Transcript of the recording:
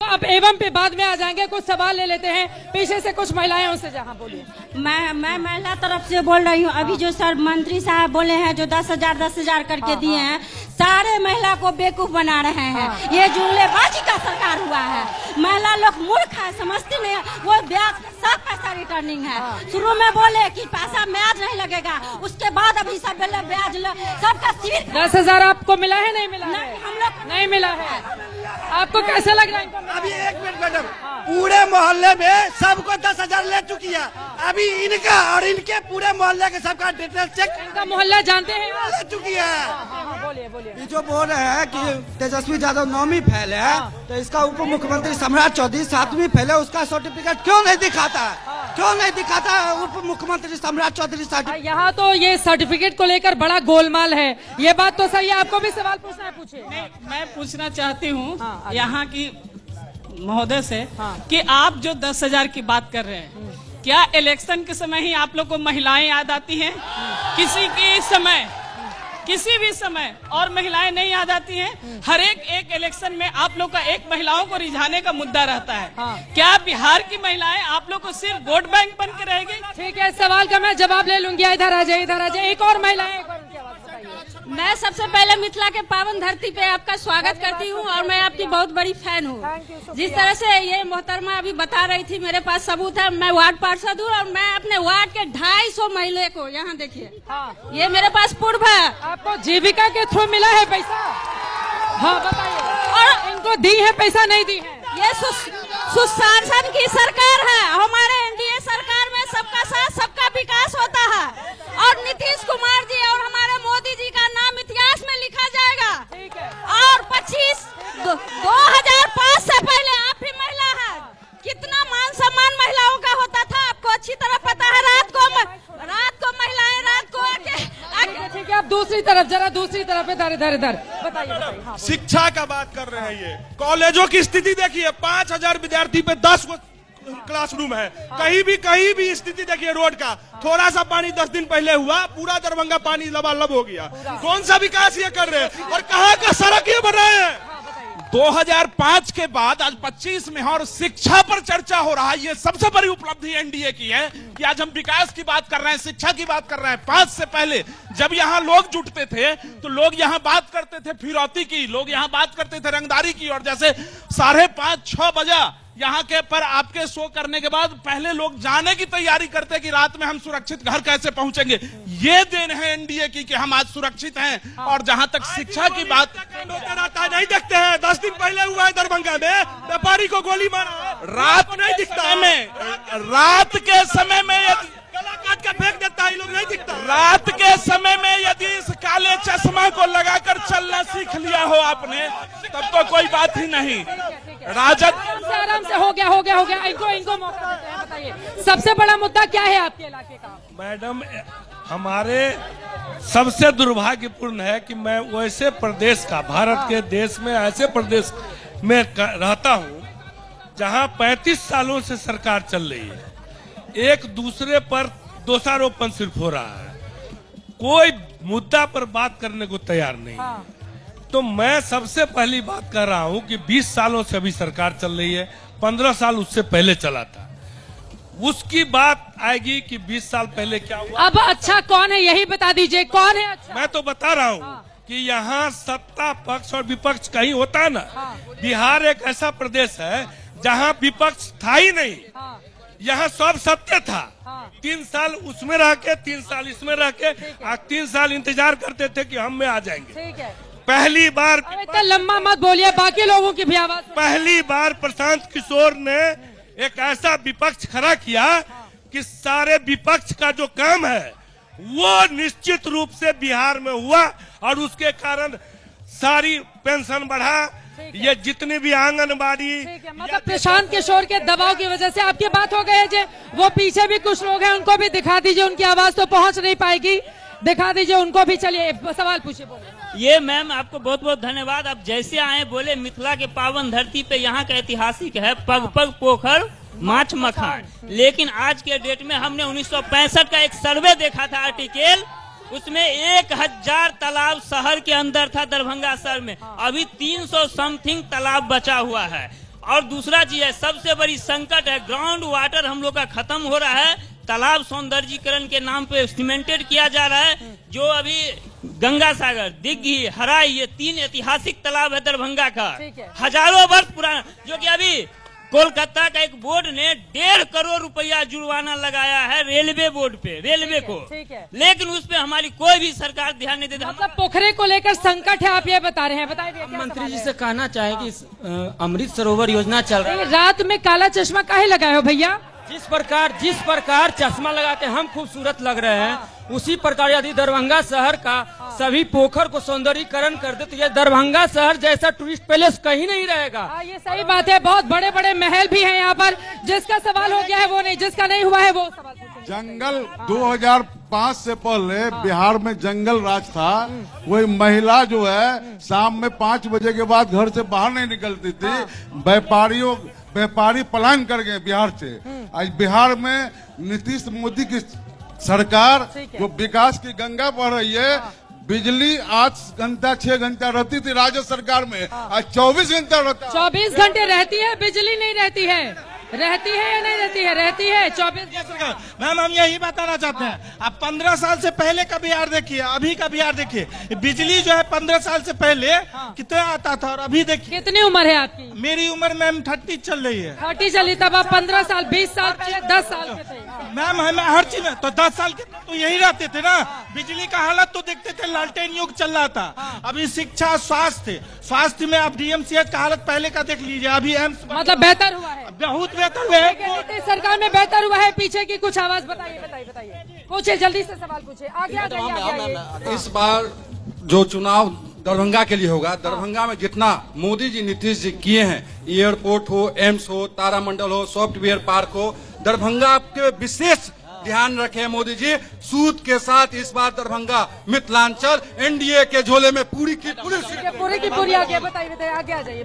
अब एवं पे बाद में आ जाएंगे, कुछ सवाल ले लेते हैं पीछे से कुछ महिलाएं उनसे। जहाँ बोलिए। मैं महिला तरफ से बोल रही हूँ। अभी जो सर मंत्री साहब बोले हैं जो 10,000 करके दिए हैं, सारे महिला को बेवकूफ बना रहे हैं। ये जुमलेबाजी का सरकार हुआ है। महिला लोग मूर्ख है, समझती नहीं है। वो ब्याज सब पैसा रिटर्निंग है। शुरू में बोले कि पैसा ब्याज नहीं लगेगा, उसके बाद अभी सब ब्याज सबका सिविल 10,000 आपको मिला है? नहीं मिला है? हम लोग नहीं मिला है। आपको कैसा लग रहा है? अभी एक मिनट मैडम, पूरे मोहल्ले में सबको 10,000 ले चुकी है। अभी इनका और इनके पूरे मोहल्ले के सबका डिटेल चेक, इनका मोहल्ला जानते हैं, ले चुकी है। बोलिए बोलिए। ये जो बोल रहे हैं कि तेजस्वी यादव 9वीं फेल है, तो इसका उप मुख्यमंत्री सम्राट चौधरी 7वीं फेल है, उसका सर्टिफिकेट क्यों नहीं दिखाता है? क्यों नहीं दिखाता है उप मुख्यमंत्री सम्राट चौधरी सर्टिफिकेट? यहाँ तो ये सर्टिफिकेट को लेकर बड़ा गोलमाल है। ये बात तो सही है। आपको भी सवाल पूछना है, पूछिए। मैं पूछना चाहती हूँ यहाँ की महोदय से कि आप जो 10,000 की बात कर रहे हैं, क्या इलेक्शन के समय ही आप लोग को महिलाएं याद आती हैं? किसी भी समय और महिलाएं नहीं याद आती हैं? हर एक इलेक्शन में आप लोग का एक महिलाओं को रिझाने का मुद्दा रहता है। क्या बिहार की महिलाएं आप लोग को सिर्फ वोट बैंक बन के रहेगी? ठीक है, सवाल का मैं जवाब ले लूंगी। इधर आ जाए, इधर आ जाए। एक और महिला है, मैं सबसे पहले मिथिला के पावन धरती पे आपका स्वागत करती हूँ और मैं आपकी बहुत बड़ी फैन हूँ। जिस तरह से ये मोहतरमा अभी बता रही थी, मेरे पास सबूत है। मैं वार्ड पार्षद हूँ और मैं अपने वार्ड के 250 महिला को, यहाँ देखिए, ये मेरे पास पूर्व है। आपको जीविका के थ्रू मिला है पैसा? हाँ बताइए। और इनको दी है पैसा, नहीं दी है? ये सुशासन की सरकार है। हमारे एनडीए सरकार में सबका साथ सबका विकास होता है और नीतीश कुमार जी और हमारे मोदी जी का नाम इतिहास में लिखा जाएगा। ठीक है। और 2005 से पहले आप ही महिला है, कितना मान सम्मान महिलाओं का होता था आपको अच्छी तरह पता है। रात को महिलाएं रात को आके ठीक है। आप दूसरी तरफ, जरा दूसरी तरफ, इधर बताइए। शिक्षा का बात कर रहे हैं। ये कॉलेजों की स्थिति देखिए, 5,000 विद्यार्थी पे 10 क्लासरूम है। कहीं भी स्थिति देखिए रोड का। थोड़ा सा पानी 10 दिन पहले हुआ, पूरा दरभंगा पानी लबालब हो गया। कौन सा विकास ये कर रहे हैं? और कहाँ का सड़क ये बन रहे हैं? 2005 के बाद आज 25 में और शिक्षा पर चर्चा हो रहा है। ये सबसे बड़ी उपलब्धि एनडीए की है कि आज हम विकास की बात कर रहे हैं, शिक्षा की बात कर रहे हैं। 5 से पहले जब यहाँ लोग जुटते थे तो लोग यहाँ बात करते थे फिरौती की, लोग यहाँ बात करते थे रंगदारी की। और जैसे 5:30-6 बजा यहाँ के पर आपके शो करने के बाद पहले लोग जाने की तैयारी करते कि रात में हम सुरक्षित घर कैसे पहुंचेंगे। ये देन है एनडीए की कि हम आज सुरक्षित हैं। और जहां तक शिक्षा की बात नहीं देखते हैं, 10 दिन पहले हुआ है दरभंगा में, व्यापारी को गोली मारा। रात नहीं दिखता में, रात के समय में काट का फेंक देता है, लोग नहीं दिखता। रात के समय में यदि इस काले चश्मा को लगाकर चलना सीख लिया हो आपने, तब तो कोई बात ही नहीं। राजद आराम से हो गया। इनको मौका देते हैं। बताइए, सबसे बड़ा मुद्दा क्या है आपके इलाके का? मैडम, हमारे सबसे दुर्भाग्यपूर्ण है कि मैं वैसे प्रदेश का, भारत के देश में ऐसे प्रदेश में रहता हूं जहां 35 सालों से सरकार चल रही है। एक दूसरे पर दोषारोपण सिर्फ हो रहा है, कोई मुद्दा पर बात करने को तैयार नहीं। तो मैं सबसे पहली बात कर रहा हूं कि 20 सालों से अभी सरकार चल रही है, 15 साल उससे पहले चला था। उसकी बात आएगी कि 20 साल पहले क्या हुआ। अब अच्छा कौन है यही बता दीजिए, कौन है अच्छा? मैं तो बता रहा हूं कि यहाँ सत्ता पक्ष और विपक्ष कहीं होता है ना। बिहार एक ऐसा प्रदेश है जहाँ विपक्ष था ही नहीं, यहाँ सब सत्य था। 3 साल उसमें रह के, 3 साल इसमें रह के, 3 साल इंतजार करते थे कि हम में आ जाएंगे। ठीक है। पहली बार, इतना लंबा मत बोलिए, बाकी लोगों की भी आवाज। पहली बार प्रशांत किशोर ने एक ऐसा विपक्ष खड़ा किया कि सारे विपक्ष का जो काम है वो निश्चित रूप से बिहार में हुआ और उसके कारण सारी पेंशन बढ़ा। ये जितनी भी आंगनबाड़ी, मतलब प्रशांत किशोर के दबाव की वजह से आपकी बात हो गई है जी। वो पीछे भी कुछ लोग हैं, उनको भी दिखा दीजिए, उनकी आवाज तो पहुंच नहीं पाएगी, दिखा दीजिए उनको भी। चलिए सवाल पूछिए। बोले। ये मैम आपको बहुत बहुत धन्यवाद। आप जैसे आए बोले मिथिला के पावन धरती पे यहाँ का ऐतिहासिक है पग पग पोखर माछ मखान। लेकिन आज के डेट में हमने 1965 का एक सर्वे देखा था आर्टिकल, उसमें 1000 तालाब शहर के अंदर था, दरभंगा शहर में। अभी 300 समथिंग तालाब बचा हुआ है और दूसरा चीज है, सबसे बड़ी संकट है, ग्राउंड वाटर हम लोग का खत्म हो रहा है। तालाब सौंदर्यीकरण के नाम पे सीमेंटेड किया जा रहा है। जो अभी गंगा सागर, दिग्घी, हराई, ये 3 ऐतिहासिक तालाब है दरभंगा का, हजारों वर्ष पुराना, जो कि अभी कोलकाता का एक बोर्ड ने 1.5 करोड़ रुपया जुर्माना लगाया है रेलवे बोर्ड पे, रेलवे को, लेकिन उस पे हमारी कोई भी सरकार ध्यान नहीं देती। मतलब पोखरे को लेकर संकट है, आप ये बता रहे हैं, बताइए। मंत्री जी से कहना चाहे कि अमृत सरोवर योजना चल रही है, रात में काला चश्मा काहे लगाए हो भैया? जिस प्रकार चश्मा लगाते हम खूबसूरत लग रहे हैं, उसी प्रकार यदि दरभंगा शहर का सभी पोखर को सौंदर्यीकरण कर दे तो ये दरभंगा शहर जैसा टूरिस्ट पैलेस कहीं नहीं रहेगा। ये सही बात है, बहुत बड़े बड़े महल भी हैं यहाँ पर। जिसका सवाल हो गया है वो नहीं, जिसका नहीं हुआ है वो सवाल पूछेंगे। जंगल 2005 से पहले बिहार में जंगल राज था। वही महिला जो है शाम में 5 बजे के बाद घर से बाहर नहीं निकलती थी। व्यापारी पलायन कर गए बिहार से। आज बिहार में नीतीश मोदी की सरकार जो विकास की गंगा बह रही है, बिजली 8 घंटा 6 घंटा रहती थी राज्य सरकार में, आज 24 घंटा रहता है। 24 घंटे रहती है, बिजली नहीं रहती है। रहती है या नहीं रहती है? रहती है 24 घंटे। मैम हम यही बताना चाहते हैं, आप 15 साल से पहले का बिहार देखिए, अभी का बिहार देखिए। बिजली जो है 15 साल से पहले कितना आता था और अभी देखिए। कितनी उम्र है आपकी? मेरी उम्र मैम 30 चल रही है। 30 चली, तब आप 15 साल 20 साल पहले 10 साल के थे। मैम हमें हर चीज में तो 10 साल के तो यही रहते थे ना। बिजली का हालत तो देखते थे, लालटेन युग चल रहा था। अभी शिक्षा, स्वास्थ्य में आप DMCH का हालत पहले का देख लीजिए, अभी एम्स मतलब बेहतर हुआ है, बहुत बेहतर हुआ है। नीतीश सरकार में बेहतर हुआ है। पीछे की कुछ आवाज बताइए। पूछे, जल्दी से सवाल पूछे। आगे आगे। इस बार जो चुनाव दरभंगा के लिए होगा, दरभंगा में जितना मोदी जी नीतीश जी किए हैं, एयरपोर्ट हो, एम्स हो, तारामंडल हो, सॉफ्टवेयर पार्क हो, दरभंगा के विशेष ध्यान रखे मोदी जी। सूद के साथ इस बार दरभंगा मिथिलांचल NDA के झोले में पूरी की पूरी आगे बताइए, आगे आ जाइए।